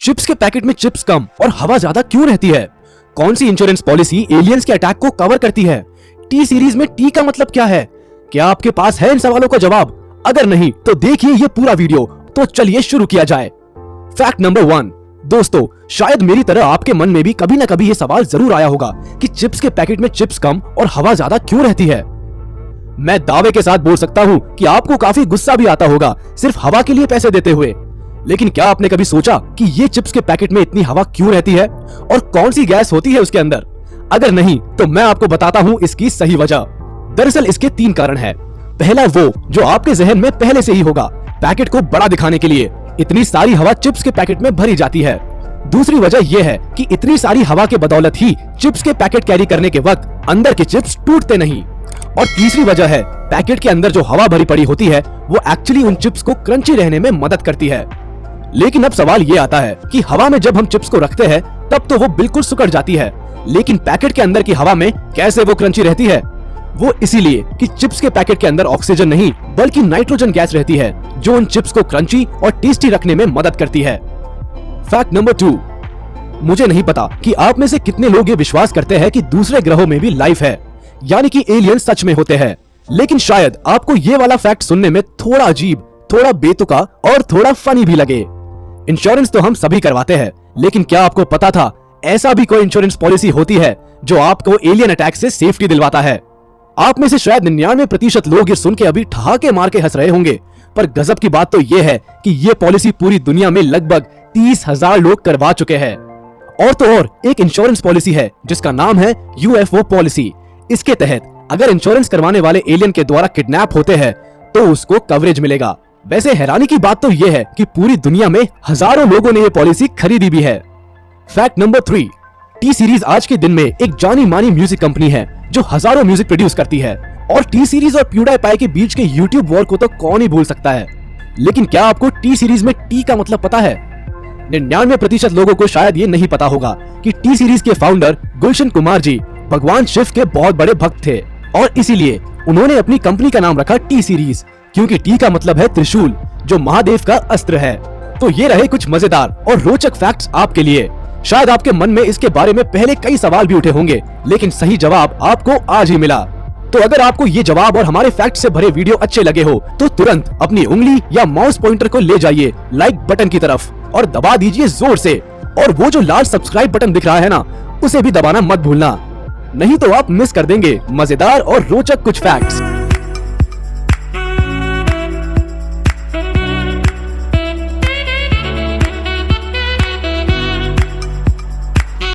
Chips के packet में chips कम और हवा ज्यादा क्यों रहती है? कौन सी इंश्योरेंस पॉलिसी एलियंस के अटैक को कवर करती है? टी सीरीज में टी का मतलब क्या है? क्या आपके पास है इन सवालों का जवाब? अगर नहीं तो देखिए ये पूरा वीडियो। तो चलिए शुरू किया जाए। Fact number 1। दोस्तों, शायद मेरी तरह आपके मन में भी कभी न कभी ये सवाल जरूर आया होगा कि चिप्स के पैकेट में चिप्स कम और हवा ज्यादा क्यों रहती है। मैं दावे के साथ बोल सकता हूँ कि आपको काफी गुस्सा भी आता होगा सिर्फ हवा के लिए पैसे देते हुए। लेकिन क्या आपने कभी सोचा कि ये चिप्स के पैकेट में इतनी हवा क्यों रहती है और कौन सी गैस होती है उसके अंदर? अगर नहीं तो मैं आपको बताता हूँ इसकी सही वजह। दरअसल इसके 3 कारण हैं। पहला वो जो आपके जहन में पहले से ही होगा, पैकेट को बड़ा दिखाने के लिए इतनी सारी हवा चिप्स के पैकेट में भरी जाती है। दूसरी वजह यह है कि इतनी सारी हवा के बदौलत ही चिप्स के पैकेट कैरी करने के वक्त अंदर के चिप्स टूटते नहीं। और तीसरी वजह है पैकेट के अंदर जो हवा भरी पड़ी होती है वो एक्चुअली उन चिप्स को क्रंची रहने में मदद करती है। लेकिन अब सवाल ये आता है कि हवा में जब हम चिप्स को रखते हैं तब तो वो बिल्कुल सुकड़ जाती है, लेकिन पैकेट के अंदर की हवा में कैसे वो क्रंची रहती है? वो इसीलिए कि चिप्स के पैकेट के अंदर ऑक्सीजन नहीं बल्कि नाइट्रोजन गैस रहती है जो उन चिप्स को क्रंची और टेस्टी रखने में मदद करती है। Fact number 2। मुझे नहीं पता कि आप में से कितने लोग ये विश्वास करते हैं कि दूसरे ग्रहों में भी लाइफ है, यानी कि एलियन सच में होते हैं। लेकिन शायद आपको ये वाला फैक्ट सुनने में थोड़ा अजीब, थोड़ा बेतुका और थोड़ा फनी भी लगे। इंश्योरेंस तो हम सभी करवाते हैं, लेकिन क्या आपको पता था ऐसा भी कोई इंश्योरेंस पॉलिसी होती है जो आपको एलियन अटैक से सेफ्टी दिलवाता है? आप में से शायद 99% लोग ये सुन के अभी ठहाके मार के हंस रहे होंगे, पर गजब की बात तो ये है कि ये पॉलिसी पूरी दुनिया में लगभग 30,000 लोग करवा चुके हैं। और तो और एक इंश्योरेंस पॉलिसी है जिसका नाम है UFO पॉलिसी। इसके तहत अगर इंश्योरेंस करवाने वाले एलियन के द्वारा किडनैप होते हैं तो उसको कवरेज मिलेगा। वैसे हैरानी की बात तो यह है कि पूरी दुनिया में हजारों लोगों ने ये पॉलिसी खरीदी भी है। Fact number 3। टी सीरीज आज के दिन में एक जानी मानी म्यूजिक कंपनी है जो हजारों म्यूजिक प्रोड्यूस करती है। और टी सीरीज और प्यूडाईपाई के बीच के यूट्यूब वॉर को तो कौन ही भूल सकता है। लेकिन क्या आपको टी सीरीज में टी का मतलब पता है? 99% लोगों को शायद ये नहीं पता होगा कि टी सीरीज के फाउंडर गुलशन कुमार जी भगवान शिव के बहुत बड़े भक्त थे और इसीलिए उन्होंने अपनी कंपनी का नाम रखा टी सीरीज, क्योंकि टी का मतलब है त्रिशूल जो महादेव का अस्त्र है। तो ये रहे कुछ मजेदार और रोचक फैक्ट्स आपके लिए। शायद आपके मन में इसके बारे में पहले कई सवाल भी उठे होंगे, लेकिन सही जवाब आपको आज ही मिला। तो अगर आपको ये जवाब और हमारे फैक्ट से भरे वीडियो अच्छे लगे हो तो तुरंत अपनी उंगली या माउस पॉइंटर को ले जाइए लाइक बटन की तरफ और दबा दीजिए जोर से। और वो जो लाल सब्सक्राइब बटन दिख रहा है ना, उसे भी दबाना मत भूलना, नहीं तो आप मिस कर देंगे मजेदार और रोचक कुछ फैक्ट्स।